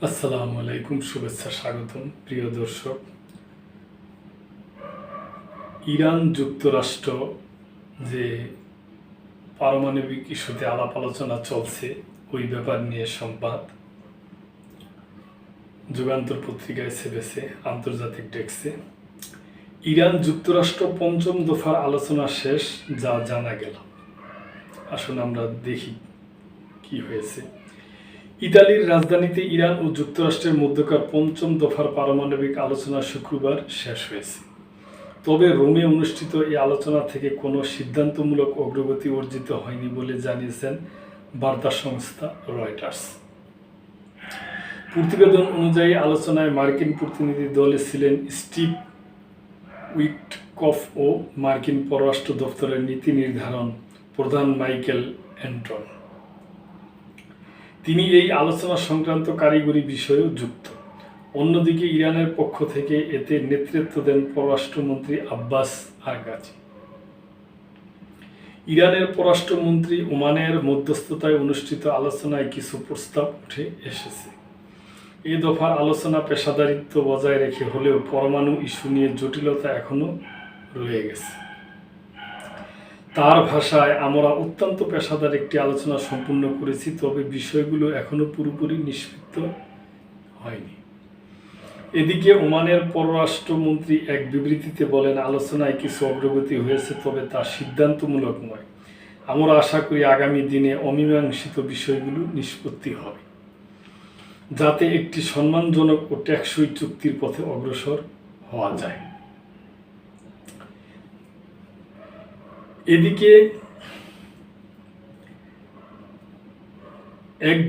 আসসালামু আলাইকুম, শুভেচ্ছা, স্বাগতম প্রিয় দর্শক। ইরান যুক্তরাষ্ট্র যে পারমাণবিক ইস্যুতে আলাপ আলোচনা চলছে ওই ব্যাপার নিয়ে সংবাদ যুগান্তর পত্রিকায় ছেপেছে আন্তর্জাতিক ডেস্কে। ইরান যুক্তরাষ্ট্র পঞ্চম দফার আলোচনা শেষ, যা জানা গেল। আসুন আমরা দেখি কি হয়েছে। ইতালির রাজধানীতে ইরান ও যুক্তরাষ্ট্রের মধ্যকার পঞ্চম দফার পারমাণবিক আলোচনা শুক্রবার শেষ হয়েছে। তবে রোমে অনুষ্ঠিত এই আলোচনা থেকে কোনো সিদ্ধান্তমূলক অগ্রগতি অর্জিত হয়নি বলে জানিয়েছেন বার্তা সংস্থা রয়টার্স। প্রতিবেদন অনুযায়ী আলোচনায় মার্কিন প্রতিনিধি দলে ছিলেন স্টিভ উইটকফ ও মার্কিন পররাষ্ট্র দপ্তরের নীতি নির্ধারণ প্রধান মাইকেল অ্যান্টন। তিনি এই আলোচনা সংক্রান্ত কারিগরি বিষয়েও যুক্ত। অন্যদিকে ইরানের পক্ষ থেকে এতে নেতৃত্ব দেন পররাষ্ট্রমন্ত্রী আব্বাস আরাগচি। ইরানের পররাষ্ট্রমন্ত্রী ওমানের মধ্যস্থতায় অনুষ্ঠিত আলোচনায় কিছু প্রস্তাব উঠে এসেছে। এ দফার আলোচনা পেশাদারিত্ব বজায় রেখে হলেও পরমাণু ইস্যু নিয়ে জটিলতা এখনো রয়ে গেছে। তার ভাষায়, আমরা অত্যন্ত পেশাদার একটি আলোচনা সম্পূর্ণ করেছি, তবে বিষয়গুলো এখনো পুরোপুরি নিষ্পত্তি হয়নি। এদিকে ওমানের পররাষ্ট্রমন্ত্রী এক বিবৃতিতে বলেন, আলোচনায় কিছু অগ্রগতি হয়েছে, তবে তা সিদ্ধান্তমূলক নয়। আমরা আশা করি আগামী দিনে অমীমাংসিত বিষয়গুলো নিষ্পত্তি হবে, যাতে একটি সম্মানজনক ও টেকসই চুক্তির পথে অগ্রসর হওয়া যায়। এদিকে এক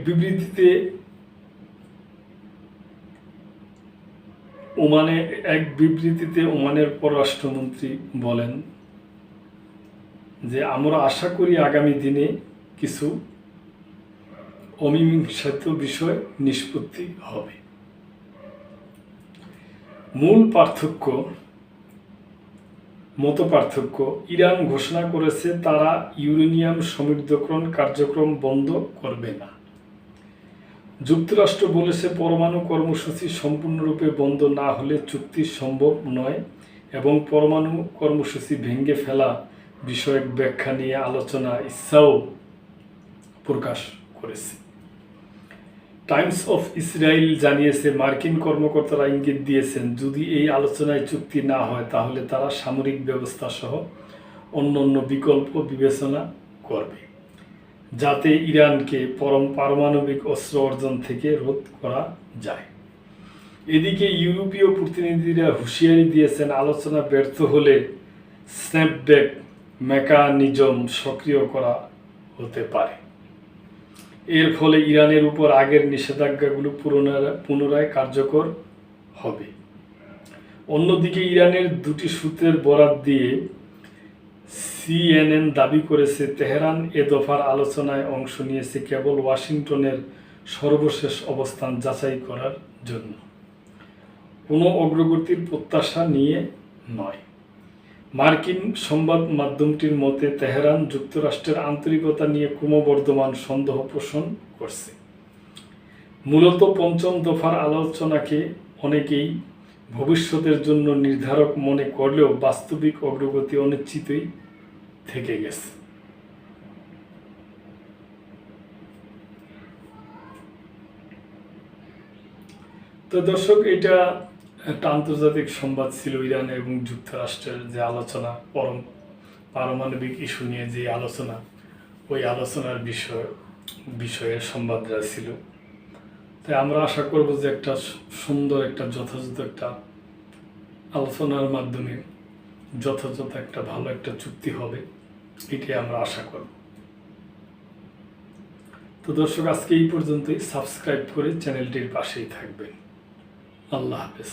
বিবৃতিতে ওমানের পররাষ্ট্রমন্ত্রী বলেন যে, আমরা আশা করি আগামী দিনে কিছু অমীমাংসিত বিষয় নিষ্পত্তি হবে। মূল মতপার্থক্য, ইরান ঘোষণা করেছে তারা ইউরেনিয়াম সমৃদ্ধকরণ কার্যক্রম বন্ধ করবে না। যুক্তরাষ্ট্র বলেছে পরমাণু কর্মসূচি সম্পূর্ণরূপে বন্ধ না হলে চুক্তি সম্ভব নয় এবং পরমাণু কর্মসূচি ভেঙে ফেলা বিষয়ক ব্যাখ্যা নিয়ে আলোচনা ইচ্ছাও প্রকাশ করেছে। টাইমস অফ ইসরায়েল জানিয়েছে, মার্কিন কর্মকর্তারা ইঙ্গিত দিয়েছেন যদি এই আলোচনায় চুক্তি না হয় তাহলে তারা সামরিক ব্যবস্থা সহ অন্যান্য বিকল্প বিবেচনা করবে, যাতে ইরানকে পারমাণবিক অস্ত্র অর্জন থেকে রোধ করা যায়। এদিকে ইউরোপীয় প্রতিনিধিরা হুঁশিয়ারি দিয়েছেন, আলোচনা ব্যর্থ হলে স্ন্যাপব্যাক মেকানিজম সক্রিয় করা হতে পারে। এর ফলে ইরানের উপর আগের নিষেধাজ্ঞাগুলো পুনরায় কার্যকর হবে। অন্যদিকে ইরানের দুটি সূত্রের বরাত দিয়ে CNN দাবি করেছে, তেহরান এ দফার আলোচনায় অংশ নিয়েছে কেবল ওয়াশিংটনের সর্বশেষ অবস্থান যাচাই করার জন্য, কোনো অগ্রগতির প্রত্যাশা নিয়ে নয়। মার্কিন সংবাদ মাধ্যমটির মতে, তেহরান যুক্তরাষ্ট্রের আন্তরিকতা নিয়ে ক্রমবর্ধমান সন্দেহ পোষণ করছে। মূলত পঞ্চম দফার আলোচনাকে অনেকেই ভবিষ্যতের জন্য নির্ধারক মনে করলেও বাস্তবিক অগ্রগতি অনিশ্চিতই থেকে গেছে। তো দর্শক, এটা একটা আন্তর্জাতিক সংবাদ ছিল। ইরান এবং যুক্তরাষ্ট্রের যে আলোচনা, পারমাণবিক ইস্যু নিয়ে যে আলোচনা, ওই আলোচনার বিষয়ে সংবাদটা ছিল। তাই আমরা আশা করব যে একটা সুন্দর, একটা যথাযথ একটা আলোচনার মাধ্যমে যথাযথ একটা ভালো একটা চুক্তি হবে, এটাই আমরা আশা করব। তো দর্শক, আজকে এই পর্যন্তই। সাবস্ক্রাইব করে চ্যানেলটির পাশেই থাকবেন। আল্লাহ হাফেজ।